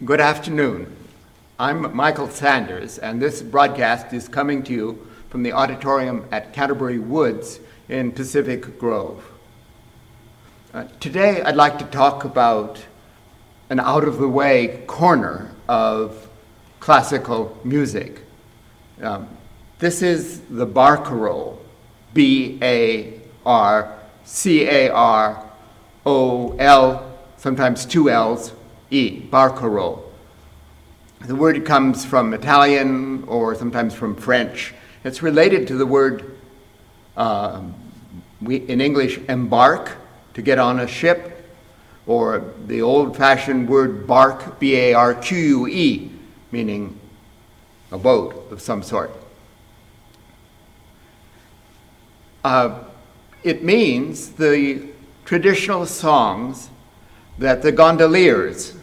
Good afternoon. I'm Michael Sanders, and this broadcast is coming to you from the auditorium at Canterbury Woods in Pacific Grove. Today, I'd like to talk about an out-of-the-way corner of classical music. This is the barcarolle, B-A-R-C-A-R-O-L, sometimes two L's, E, barcarolle. The word comes from Italian or sometimes from French. It's related to the word, in English, embark, to get on a ship, or the old-fashioned word barque, B-A-R-Q-U-E, meaning a boat of some sort. It means the traditional songs that the gondoliers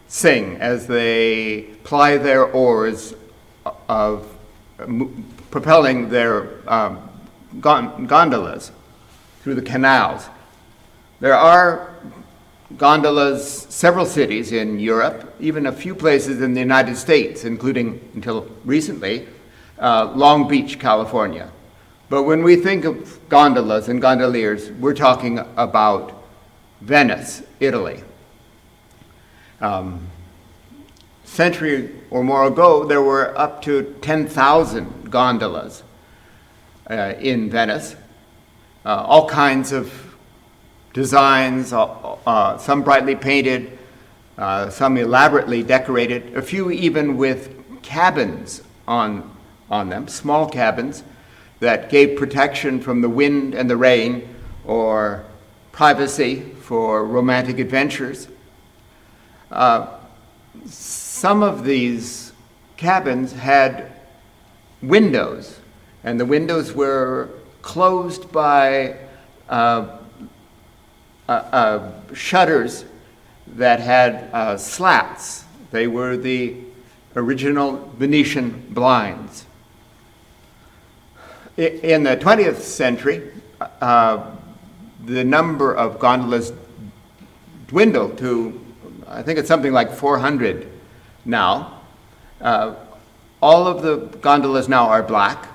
sing as they ply their oars of propelling their gondolas through the canals. There are gondolas, several cities in Europe, even a few places in the United States, including, until recently, Long Beach, California. But when we think of gondolas and gondoliers, we're talking about Venice, Italy. Century or more ago, there were up to 10,000 gondolas in Venice, all kinds of designs, some brightly painted, some elaborately decorated, a few even with cabins on them, small cabins that gave protection from the wind and the rain or privacy for romantic adventures. Some of these cabins had windows, and the windows were closed by shutters that had slats. They were the original Venetian blinds. In the 20th century, the number of gondolas dwindled to, I think it's something like 400 now. All of the gondolas now are black.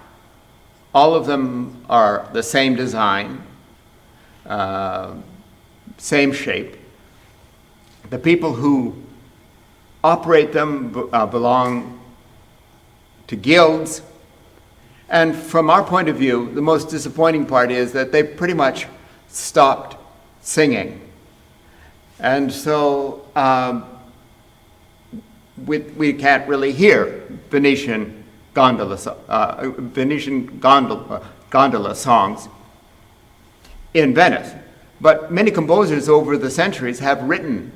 All of them are the same design, same shape. The people who operate them belong to guilds. And from our point of view, the most disappointing part is that they pretty much stopped singing. And so we can't really hear Venetian gondola songs in Venice. But many composers over the centuries have written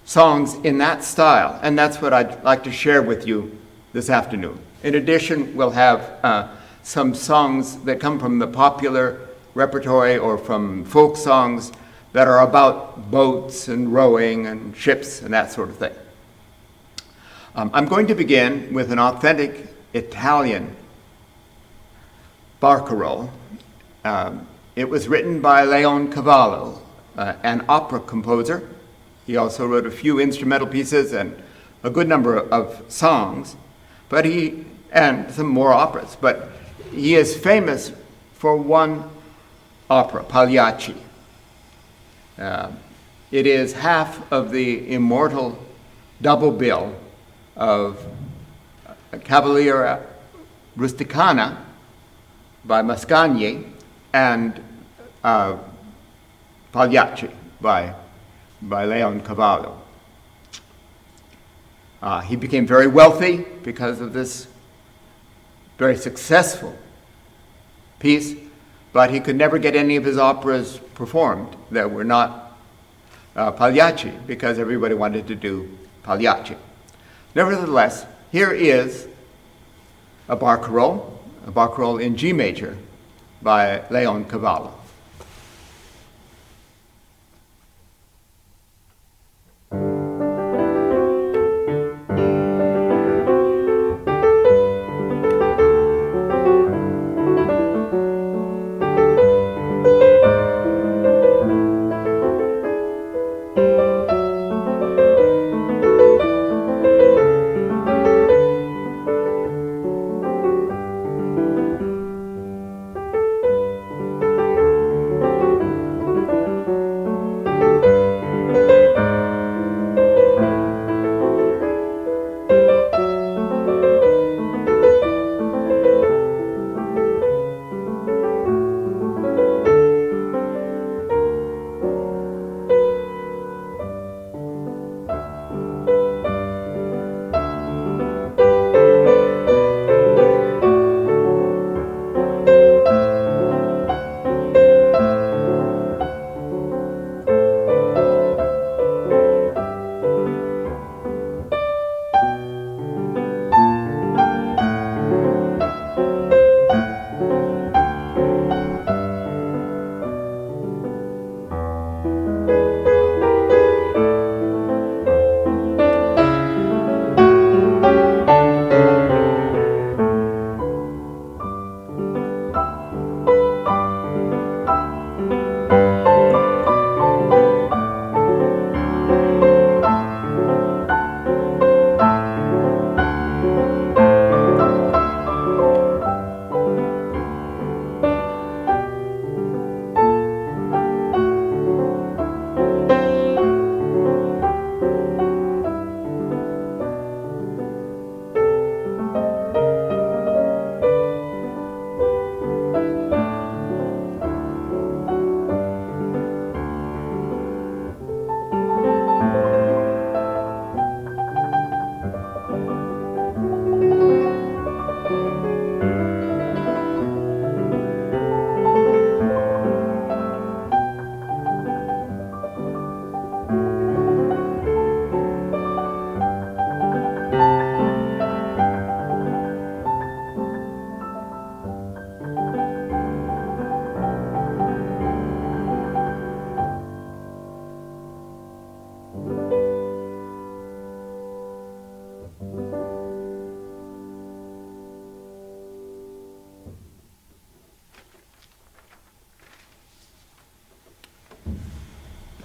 songs in that style, and that's what I'd like to share with you this afternoon. In addition, we'll have some songs that come from the popular repertory or from folk songs that are about boats and rowing and ships and that sort of thing. I'm going to begin with an authentic Italian barcarolle. It was written by Leon Cavallo, an opera composer. He also wrote a few instrumental pieces and a good number of songs, and some more operas. But he is famous for one opera, Pagliacci. It is half of the immortal double bill of Cavalleria Rusticana by Mascagni and Pagliacci by Leon Cavallo. He became very wealthy because of this very successful piece, but he could never get any of his operas performed that were not Pagliacci, because everybody wanted to do Pagliacci. Nevertheless, here is a barcarolle in G major by Leon Cavallo.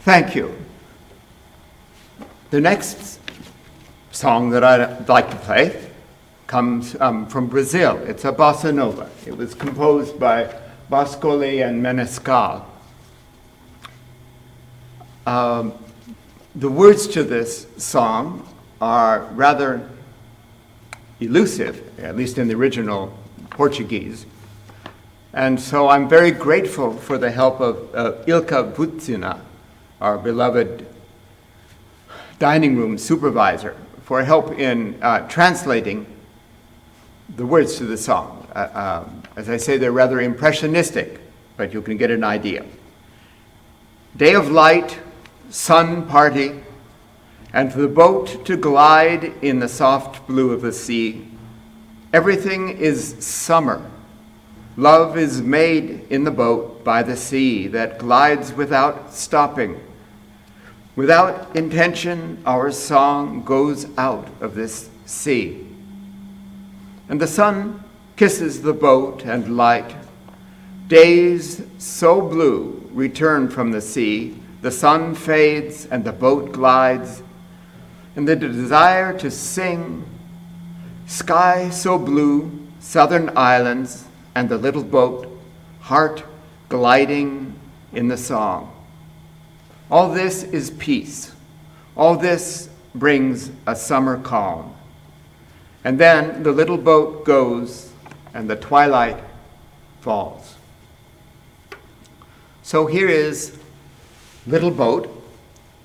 Thank you. The next song that I'd like to play comes from Brazil. It's a bossa nova. It was composed by Boscoli and Menescal. The words to this song are rather elusive, at least in the original Portuguese. And so I'm very grateful for the help of Ilka Vucina, our beloved dining room supervisor, for help in translating the words to the song. As I say, they're rather impressionistic, but you can get an idea. Day of light, sun party, and for the boat to glide in the soft blue of the sea. Everything is summer. Love is made in the boat by the sea that glides without stopping. Without intention, our song goes out of this sea. And the sun kisses the boat and light. Days so blue return from the sea. The sun fades and the boat glides. And the desire to sing, sky so blue, southern islands, and the little boat, heart gliding in the song. All this is peace. All this brings a summer calm. And then the little boat goes and the twilight falls. So here is Little Boat,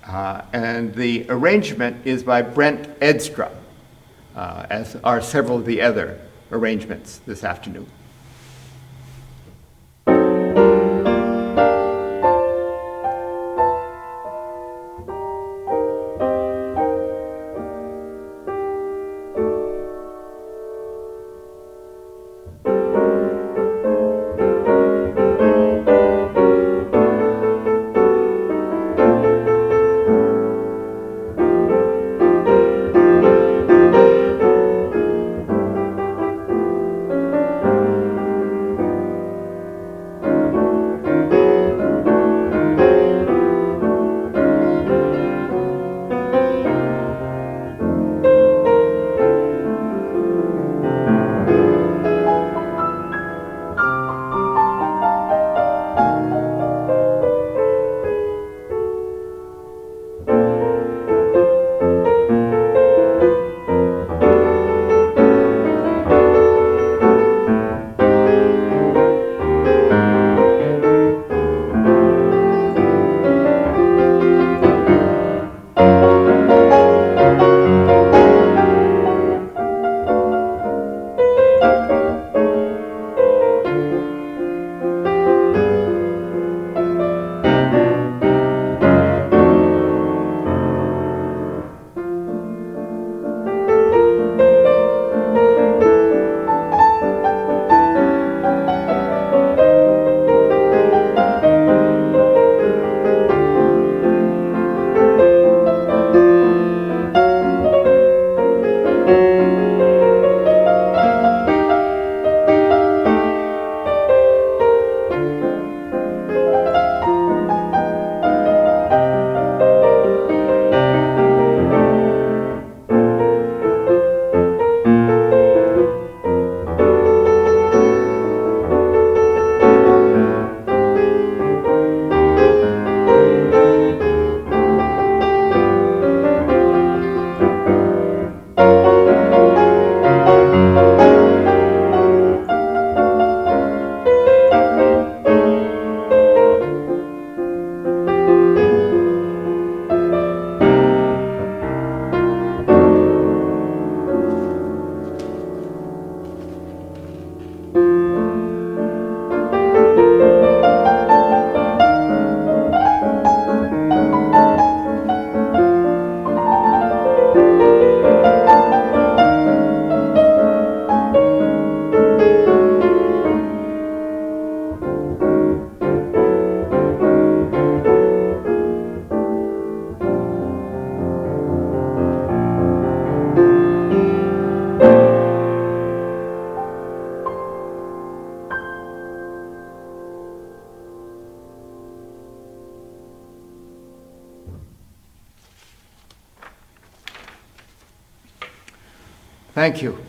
and the arrangement is by Brent Edstrom, as are several of the other arrangements this afternoon. Thank you.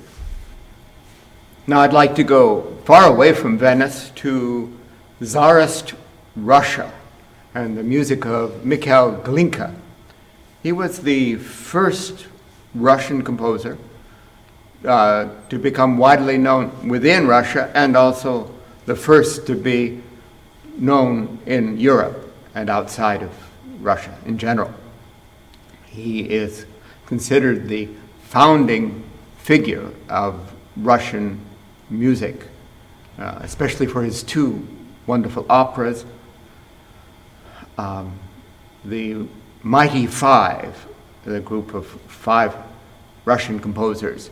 Now I'd like to go far away from Venice to Tsarist Russia and the music of Mikhail Glinka. He was the first Russian composer to become widely known within Russia, and also the first to be known in Europe and outside of Russia in general. He is considered the founding figure of Russian music, especially for his two wonderful operas. The Mighty Five, the group of five Russian composers,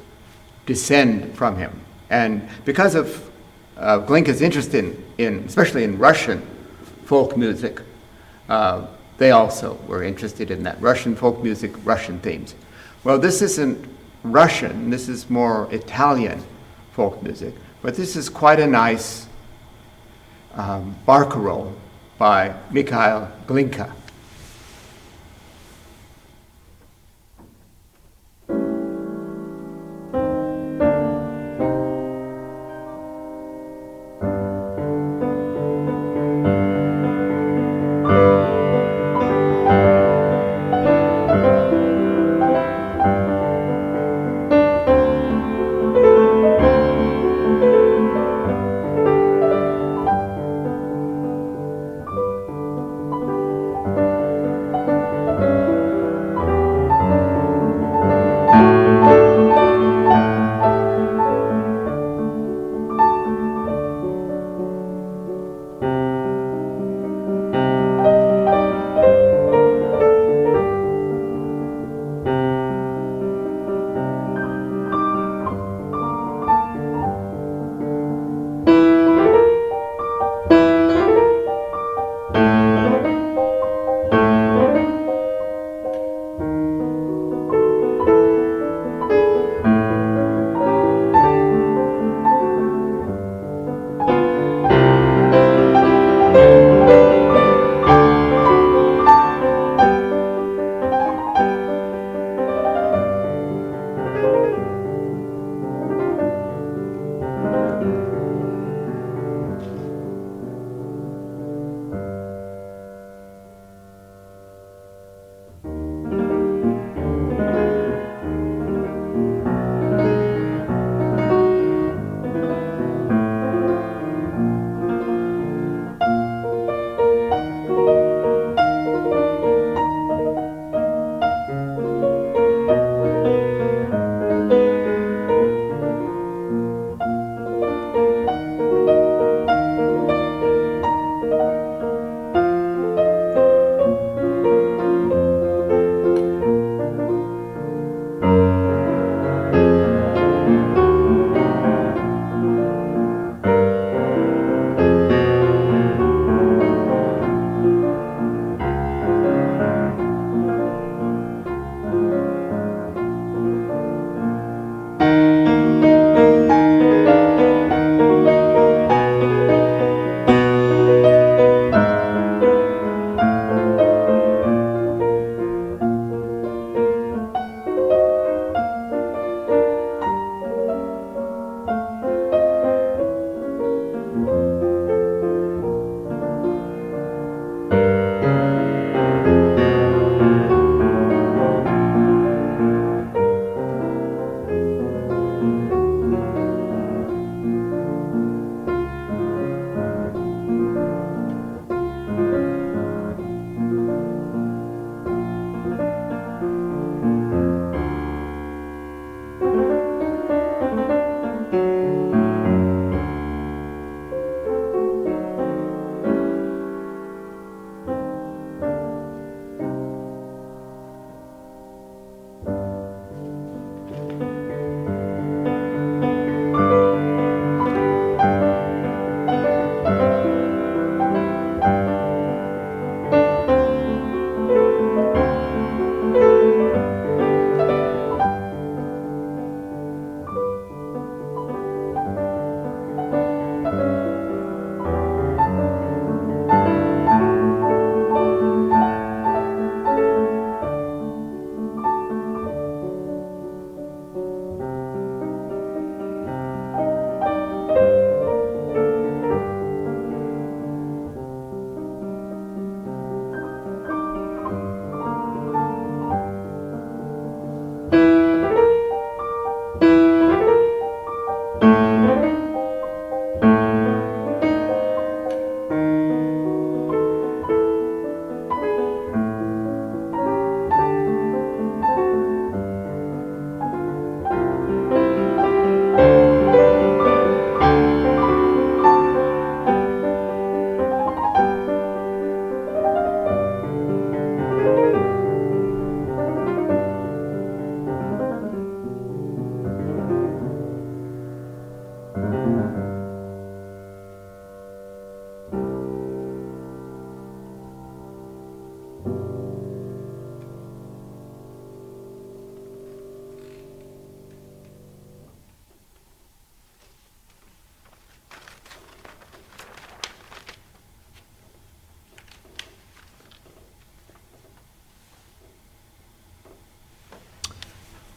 descend from him. And because of Glinka's interest in especially in Russian folk music, they also were interested in that Russian folk music, Russian themes. Well, this isn't Russian, this is more Italian folk music, but this is quite a nice barcarolle by Mikhail Glinka.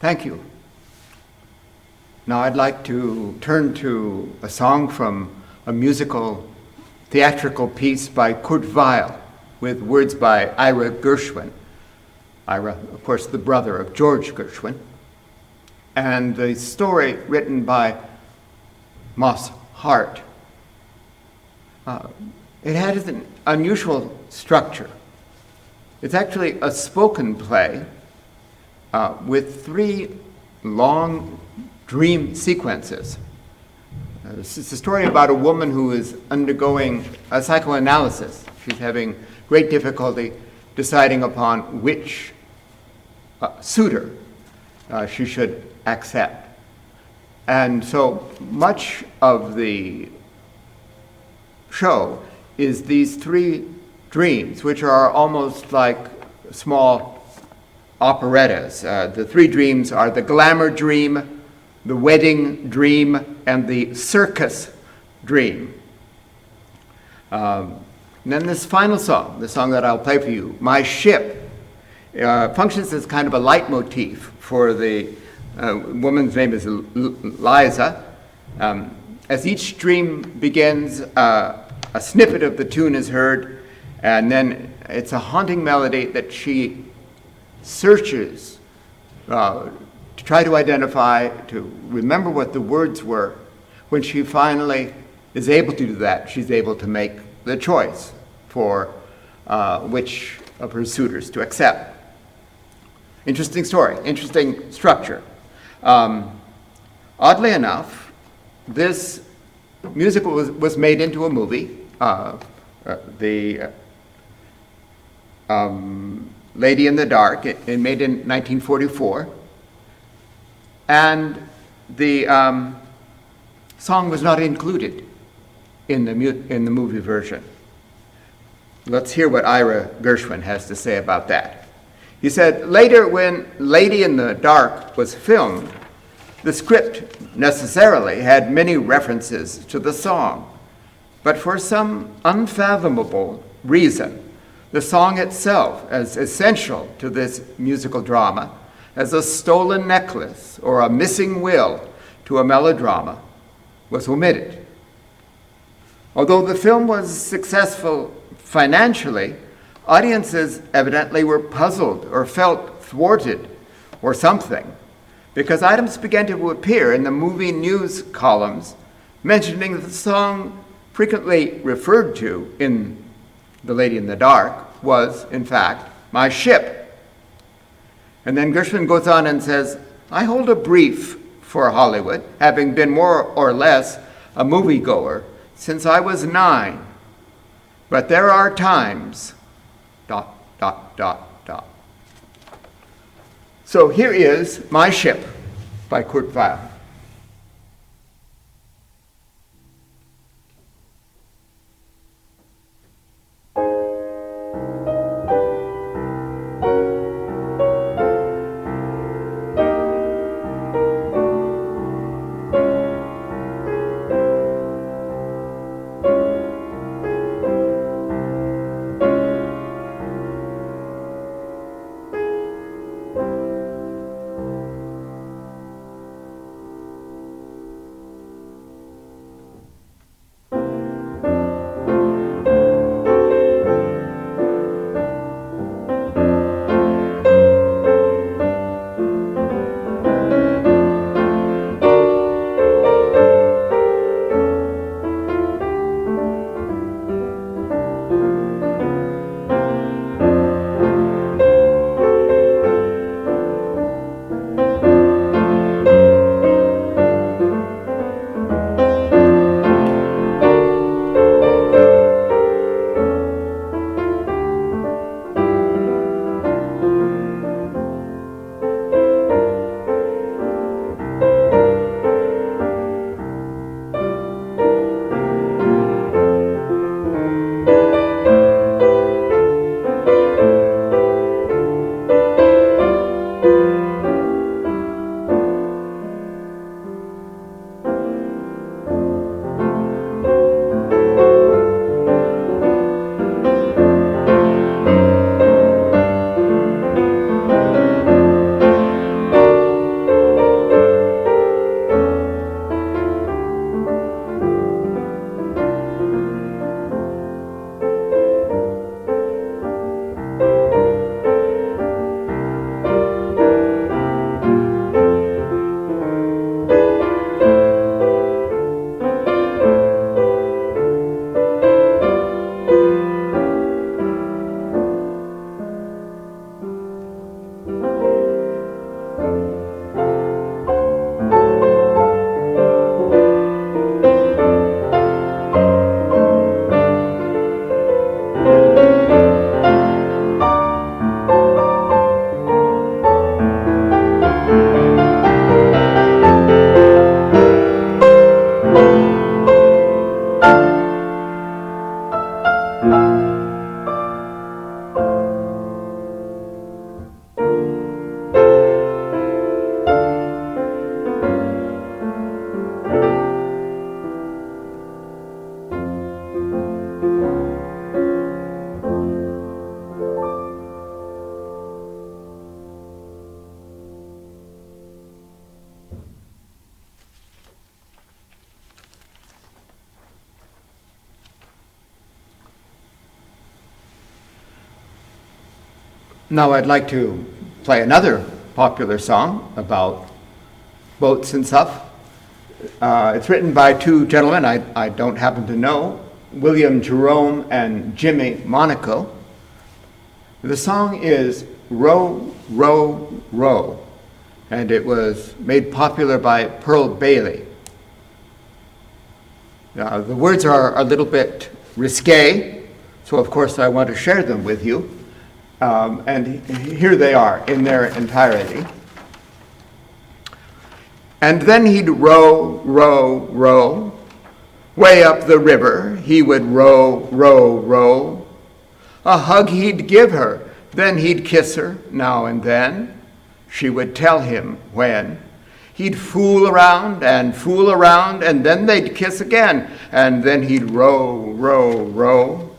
Thank you. Now I'd like to turn to a song from a musical theatrical piece by Kurt Weill with words by Ira Gershwin. Ira, of course, the brother of George Gershwin. And the story written by Moss Hart. It has an unusual structure. It's actually a spoken play with 3 long dream sequences. This is a story about a woman who is undergoing a psychoanalysis. She's having great difficulty deciding upon which suitor she should accept. And so much of the show is these 3 dreams, which are almost like small operettas. The 3 dreams are the glamour dream, the wedding dream, and the circus dream. And then this final song, the song that I'll play for you, My Ship, functions as kind of a leitmotif for the woman's name is Liza. As each dream begins, a snippet of the tune is heard, and then it's a haunting melody that she searches to try to identify, to remember what the words were. When she finally is able to do that, she's able to make the choice for which of her suitors to accept. Interesting story, interesting structure. Oddly enough, this musical was made into a movie. The Lady in the Dark, it made in 1944. And the song was not included in the movie version. Let's hear what Ira Gershwin has to say about that. He said, later when Lady in the Dark was filmed, the script necessarily had many references to the song, but for some unfathomable reason, the song itself, as essential to this musical drama as a stolen necklace or a missing will to a melodrama, was omitted. Although the film was successful financially, audiences evidently were puzzled or felt thwarted or something, because items began to appear in the movie news columns mentioning that the song frequently referred to in The Lady in the Dark was, in fact, My Ship. And then Gershwin goes on and says, I hold a brief for Hollywood, having been more or less a moviegoer since I was 9. But there are times, ... So here is My Ship by Kurt Weill. Now I'd like to play another popular song about boats and stuff. It's written by two gentlemen I don't happen to know, William Jerome and Jimmy Monaco. The song is Row, Row, Row, and it was made popular by Pearl Bailey. The words are a little bit risque, so of course I want to share them with you. And here they are in their entirety. And then he'd row, row, row. Way up the river he would row, row, row. A hug he'd give her, then he'd kiss her now and then. She would tell him when. He'd fool around, and then they'd kiss again. And then he'd row, row, row.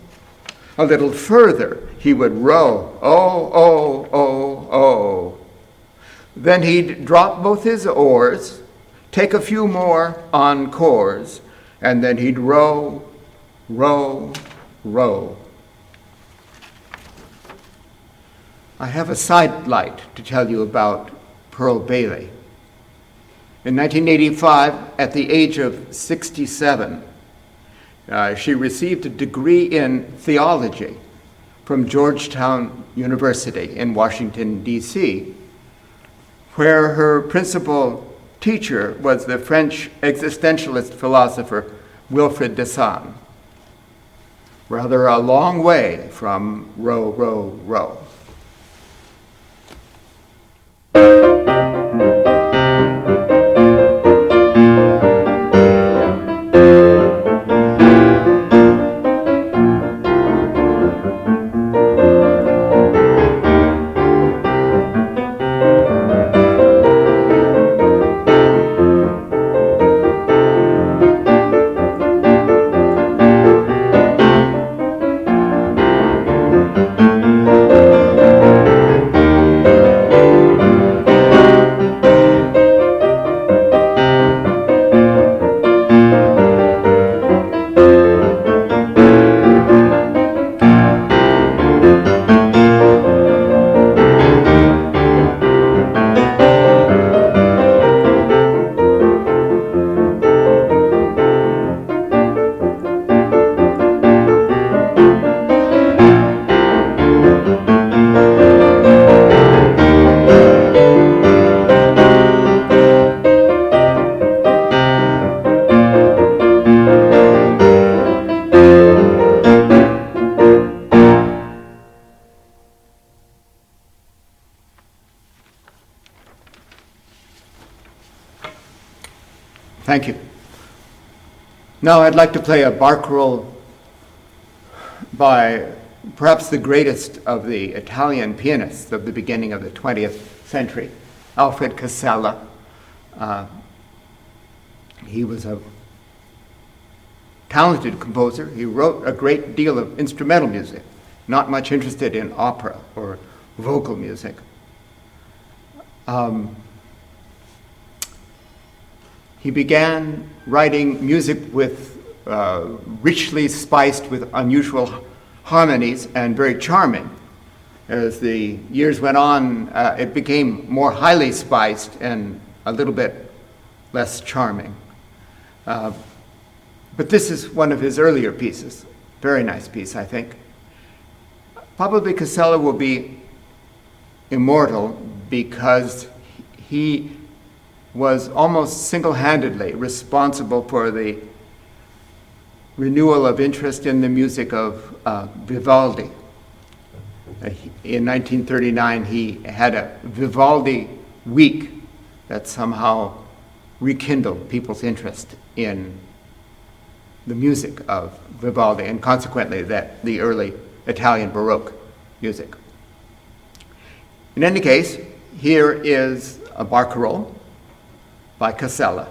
A little further he would row, oh, oh, oh, oh. Then he'd drop both his oars, take a few more encores, and then he'd row, row, row. I have a sidelight to tell you about Pearl Bailey. In 1985, at the age of 67, she received a degree in theology from Georgetown University in Washington, D.C., where her principal teacher was the French existentialist philosopher Wilfrid de Sade. Rather a long way from row, row, row. Thank you. Now I'd like to play a barcarolle by perhaps the greatest of the Italian pianists of the beginning of the 20th century, Alfred Casella. He was a talented composer. He wrote a great deal of instrumental music, not much interested in opera or vocal music. He began writing music with richly spiced with unusual harmonies and very charming. As the years went on, it became more highly spiced and a little bit less charming. But this is one of his earlier pieces. Very nice piece, I think. Probably Casella will be immortal because he was almost single-handedly responsible for the renewal of interest in the music of Vivaldi. In 1939, he had a Vivaldi week that somehow rekindled people's interest in the music of Vivaldi, and consequently the early Italian Baroque music. In any case, here is a barcarolle by Casella.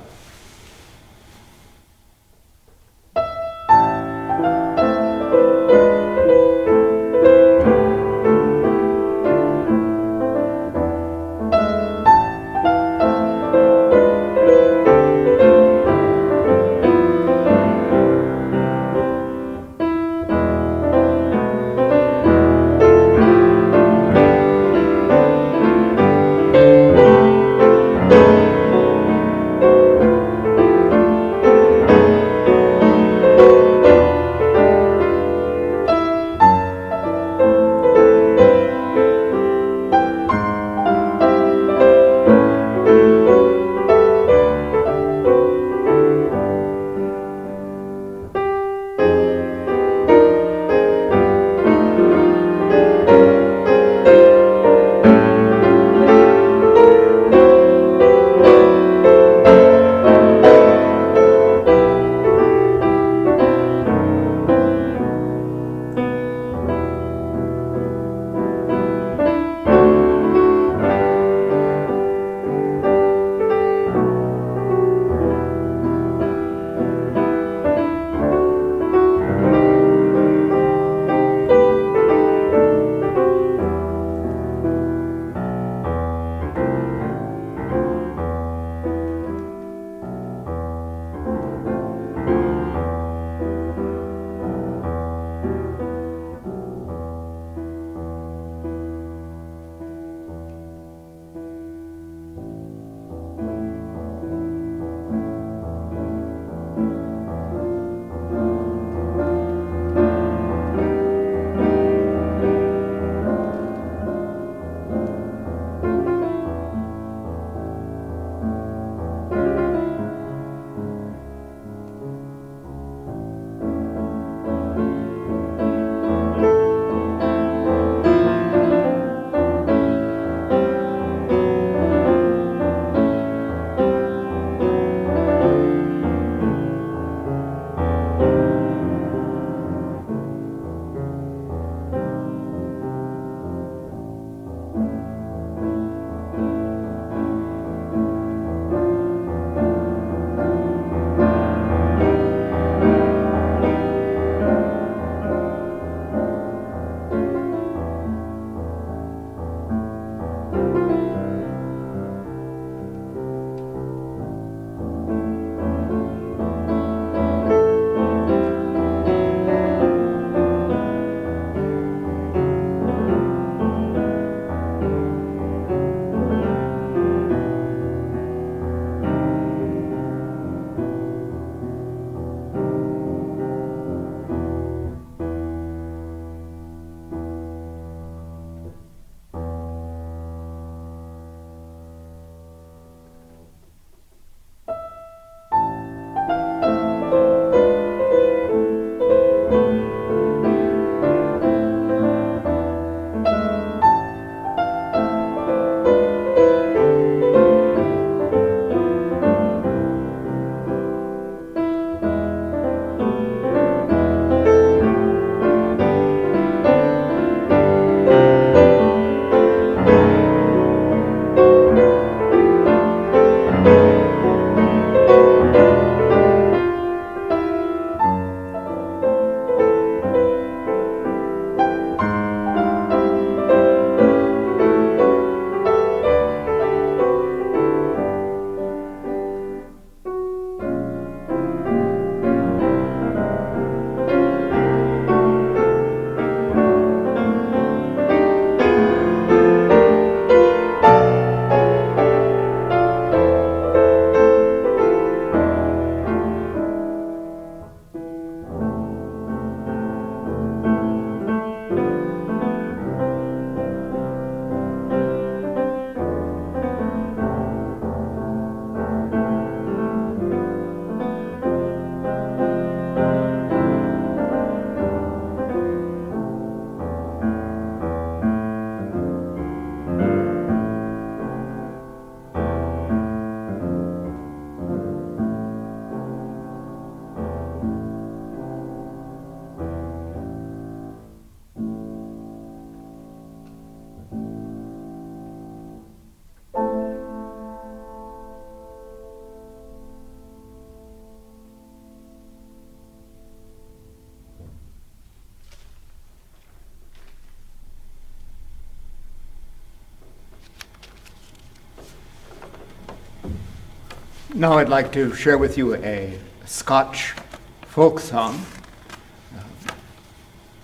Now I'd like to share with you a Scotch folk song.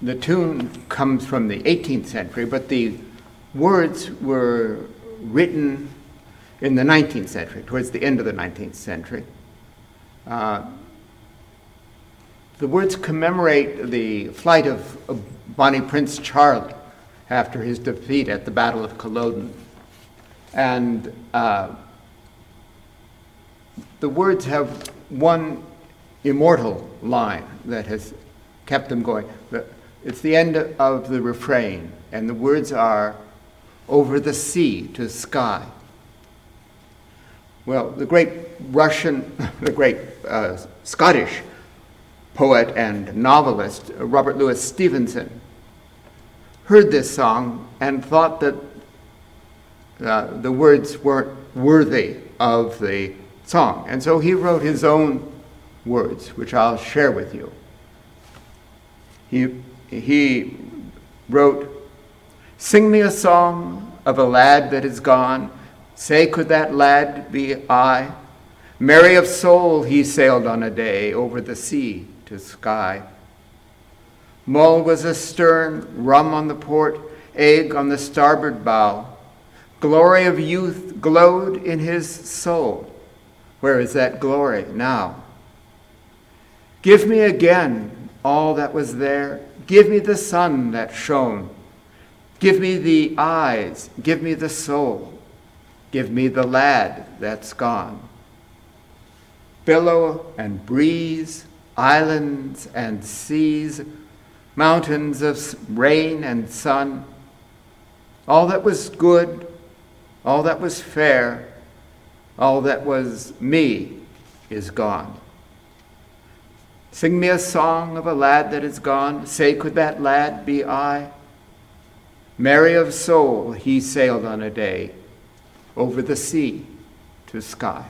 The tune comes from the 18th century, but the words were written in the 19th century, towards the end of the 19th century. The words commemorate the flight of Bonnie Prince Charlie after his defeat at the Battle of Culloden. And the words have one immortal line that has kept them going. It's the end of the refrain, and the words are, "Over the sea to sky." Well, the great Scottish poet and novelist, Robert Louis Stevenson, heard this song and thought that the words weren't worthy of the song. And so he wrote his own words, which I'll share with you. He wrote, "Sing me a song of a lad that is gone. Say, could that lad be I? Merry of soul, he sailed on a day over the sea to sky. Mull was astern, rum on the port, egg on the starboard bow. Glory of youth glowed in his soul. Where is that glory now? Give me again all that was there. Give me the sun that shone. Give me the eyes, give me the soul. Give me the lad that's gone. Billow and breeze, islands and seas, mountains of rain and sun, all that was good, all that was fair, all that was me is gone. Sing me a song of a lad that is gone. Say, could that lad be I? Merry of soul, he sailed on a day over the sea to sky."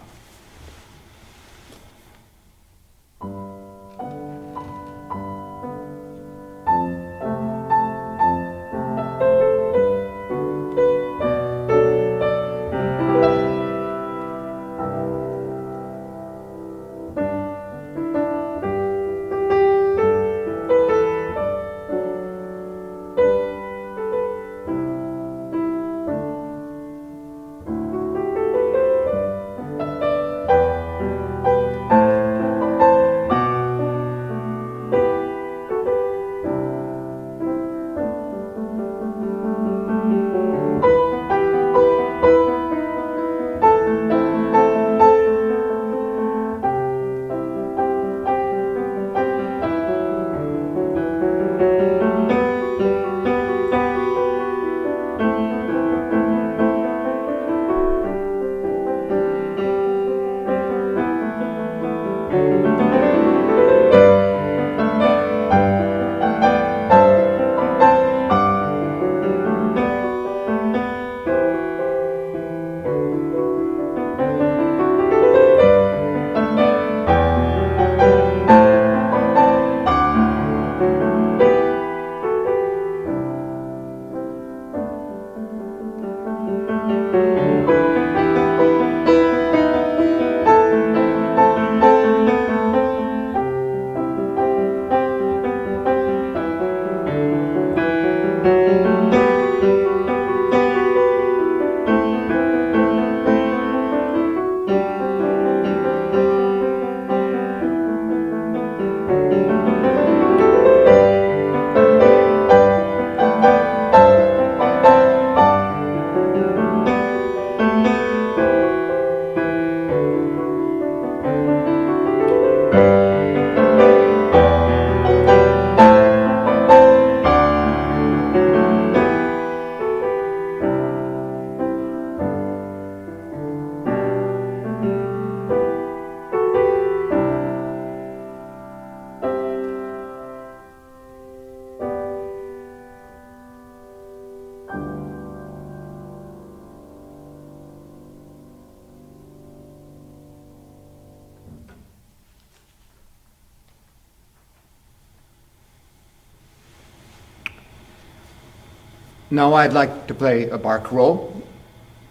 Now I'd like to play a barcarolle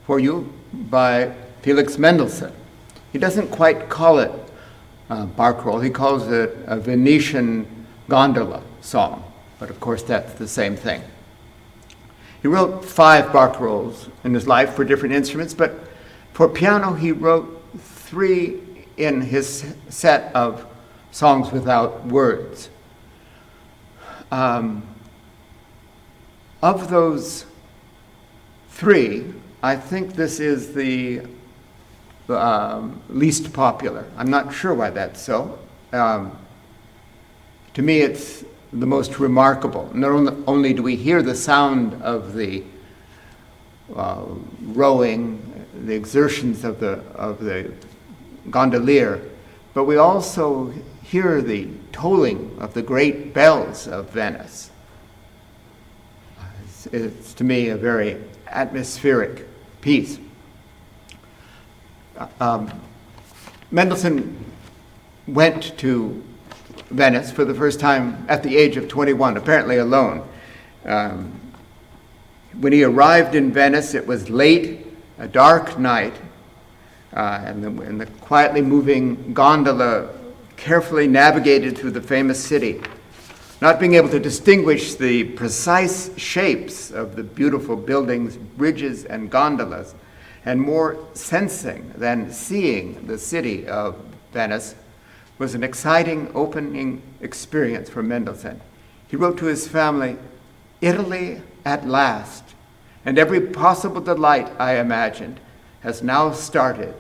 for you by Felix Mendelssohn. He doesn't quite call it barcarolle. He calls it a Venetian gondola song, but of course that's the same thing. He wrote 5 barcarolles in his life for different instruments, but for piano he wrote 3 in his set of songs without words. Of those 3, I think this is the least popular. I'm not sure why that's so. To me, it's the most remarkable. Not only do we hear the sound of the rowing, the exertions of the gondolier, but we also hear the tolling of the great bells of Venice. It's to me a very atmospheric piece. Mendelssohn went to Venice for the first time at the age of 21, apparently alone. When he arrived in Venice, it was late, a dark night, and the quietly moving gondola carefully navigated through the famous city, not being able to distinguish the precise shapes of the beautiful buildings, bridges, and gondolas, and more sensing than seeing the city of Venice, was an exciting opening experience for Mendelssohn. He wrote to his family, "Italy at last, and every possible delight I imagined has now started,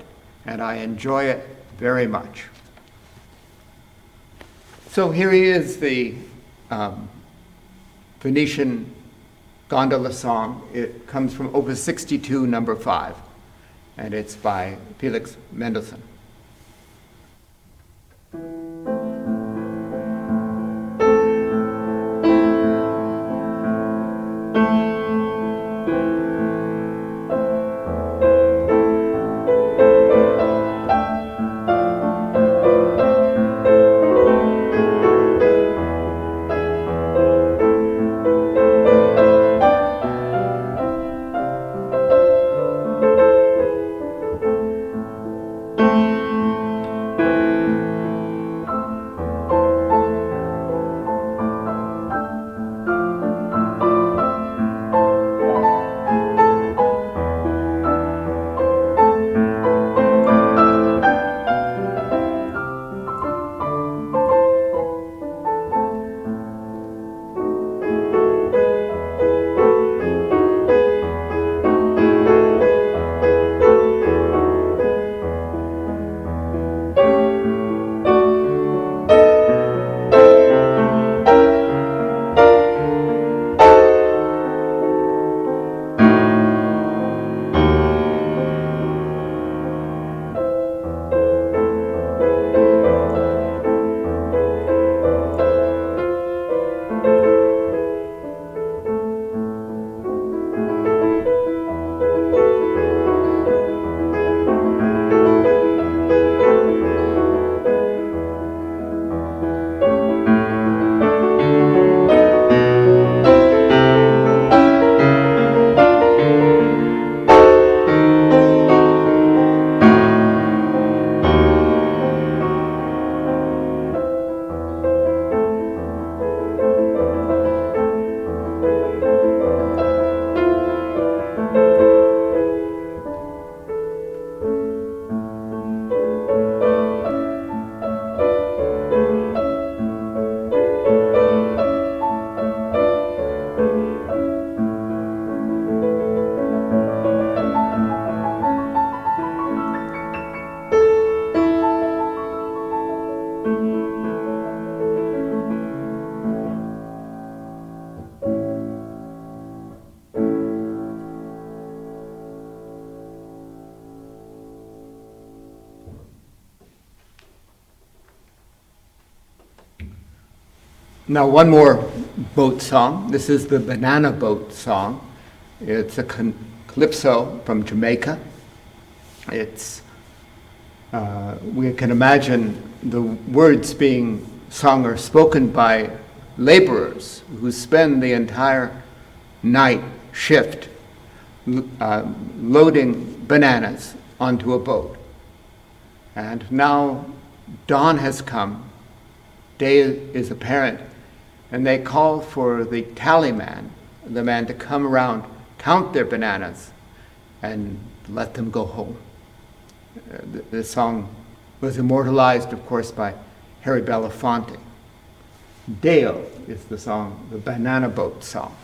and I enjoy it very much." So here he is, the Venetian gondola song. It comes from Opus 62, number 5, and it's by Felix Mendelssohn. Now one more boat song. This is the Banana Boat song. It's a calypso from Jamaica. It's we can imagine the words being sung or spoken by laborers who spend the entire night shift loading bananas onto a boat. And now dawn has come, day is apparent, and they call for the tally man, the man to come around, count their bananas, and let them go home. This song was immortalized, of course, by Harry Belafonte. Deo is the song, the Banana Boat song.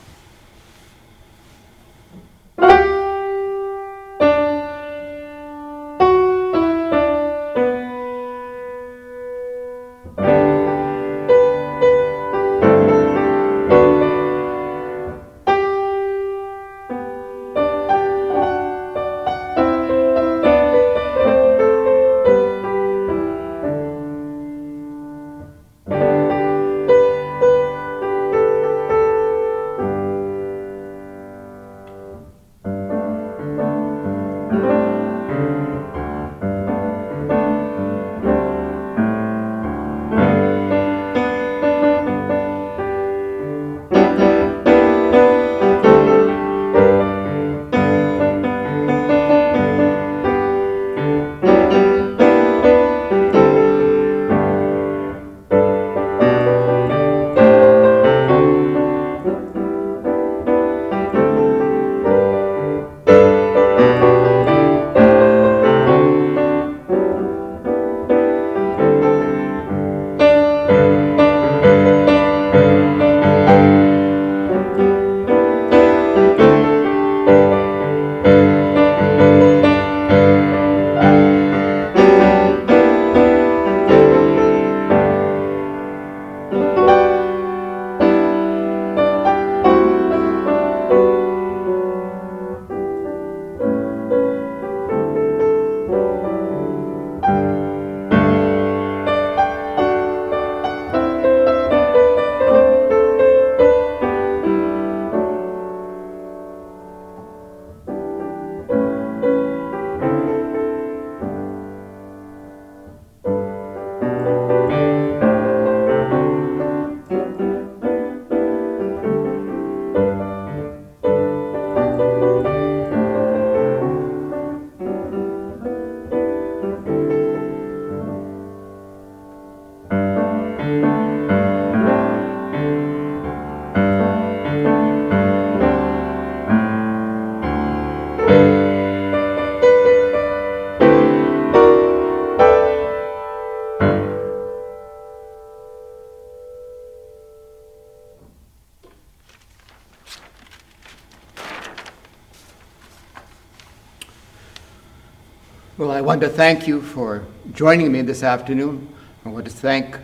Well, I want to thank you for joining me this afternoon. I want to thank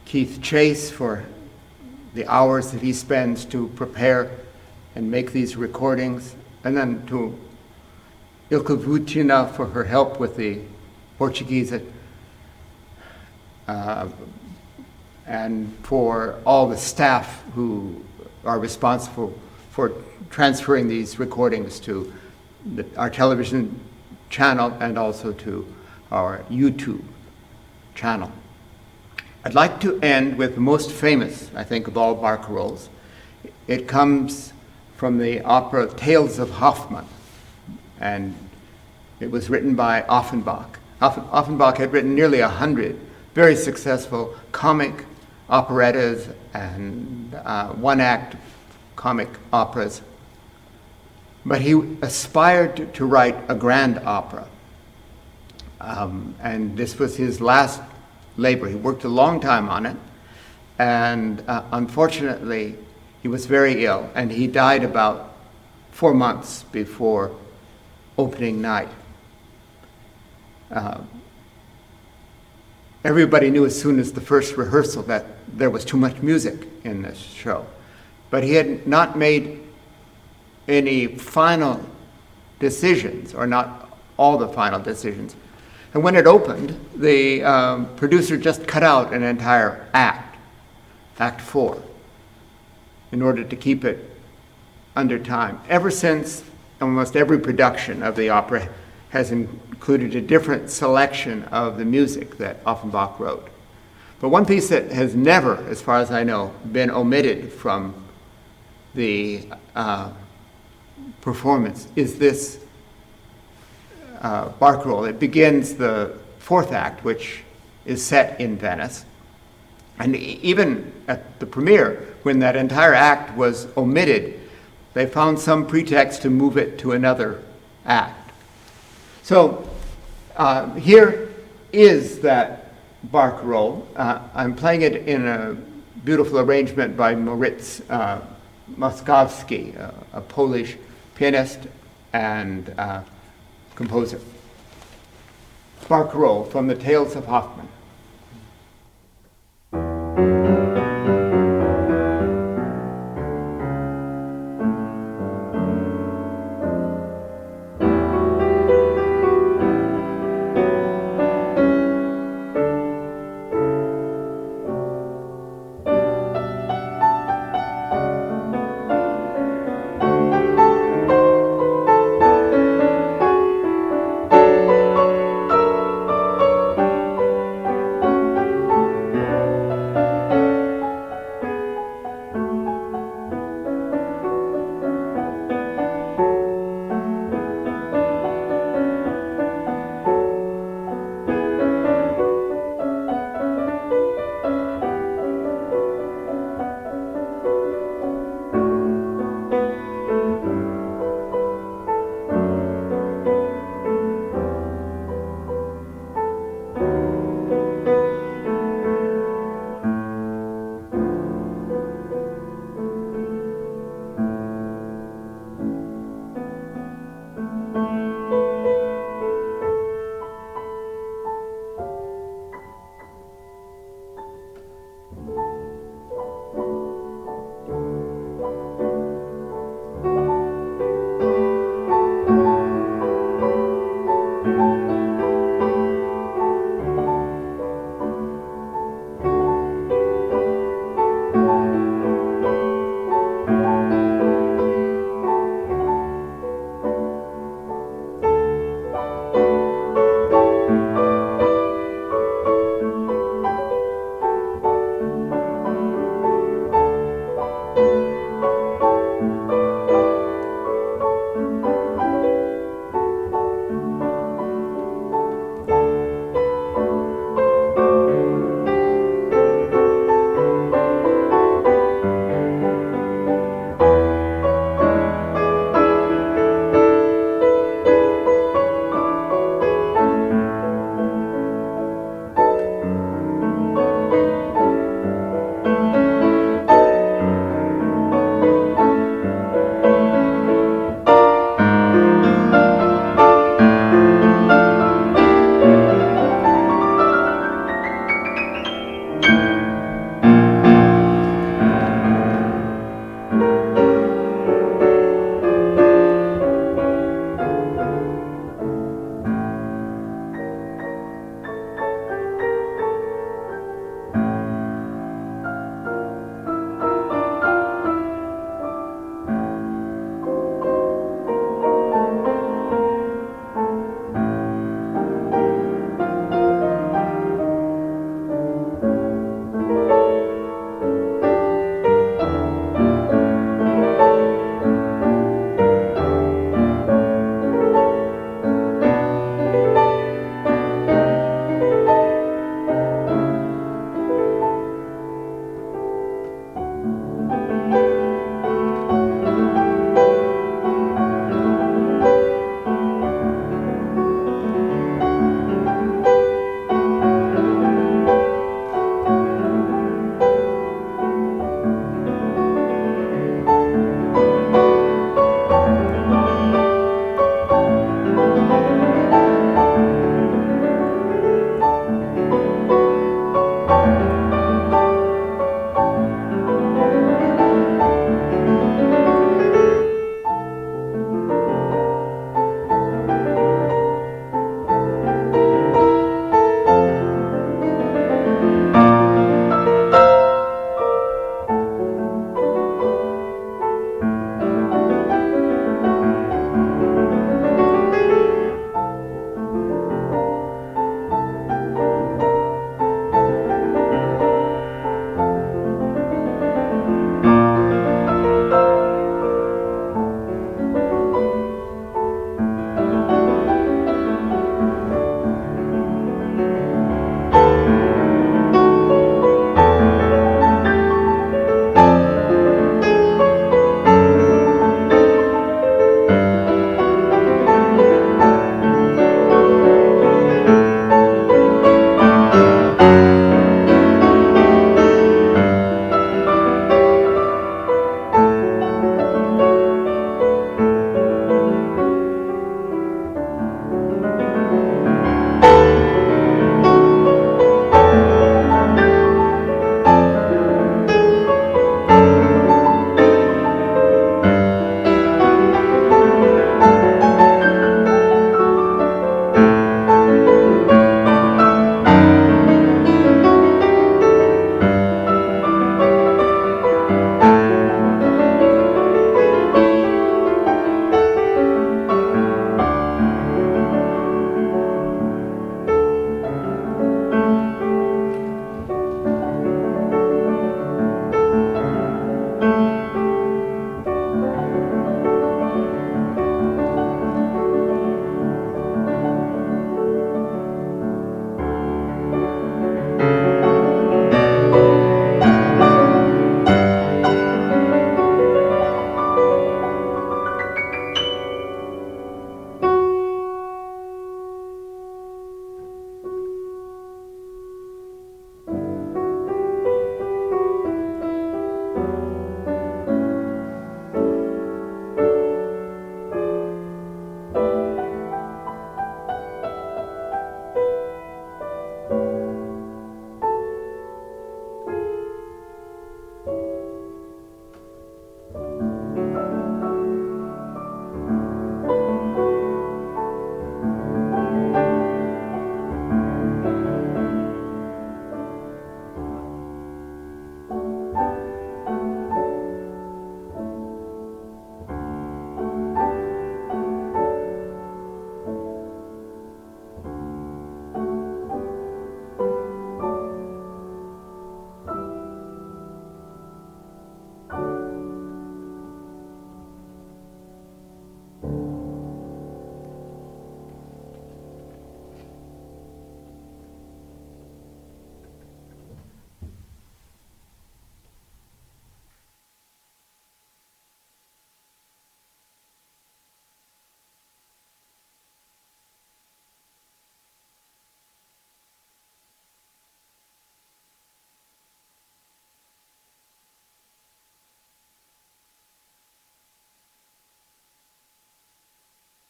Keith Chase for the hours that he spends to prepare and make these recordings, and then to Ilka Vucina for her help with the Portuguese, and for all the staff who are responsible for transferring these recordings to our television channel and also to our YouTube channel. I'd like to end with the most famous, I think, of all barcarolles. It comes from the opera Tales of Hoffmann, and it was written by Offenbach. Offenbach had written nearly 100 very successful comic operettas and one-act comic operas. But he aspired to write a grand opera. And this was his last labor. He worked a long time on it. And unfortunately, he was very ill. And he died about 4 months before opening night. Everybody knew as soon as the first rehearsal that there was too much music in this show. But he had not made any final decisions, or not all the final decisions. And when it opened, the producer just cut out an entire act, Act 4, in order to keep it under time. Ever since, almost every production of the opera has included a different selection of the music that Offenbach wrote. But one piece that has never, as far as I know, been omitted from the performance is this barcarolle. It begins the fourth act, which is set in Venice. And even at the premiere, when that entire act was omitted, they found some pretext to move it to another act. So here is that barcarolle. I'm playing it in a beautiful arrangement by Moritz Moskowski, a Polish pianist and composer. Barcarolle from the Tales of Hoffmann.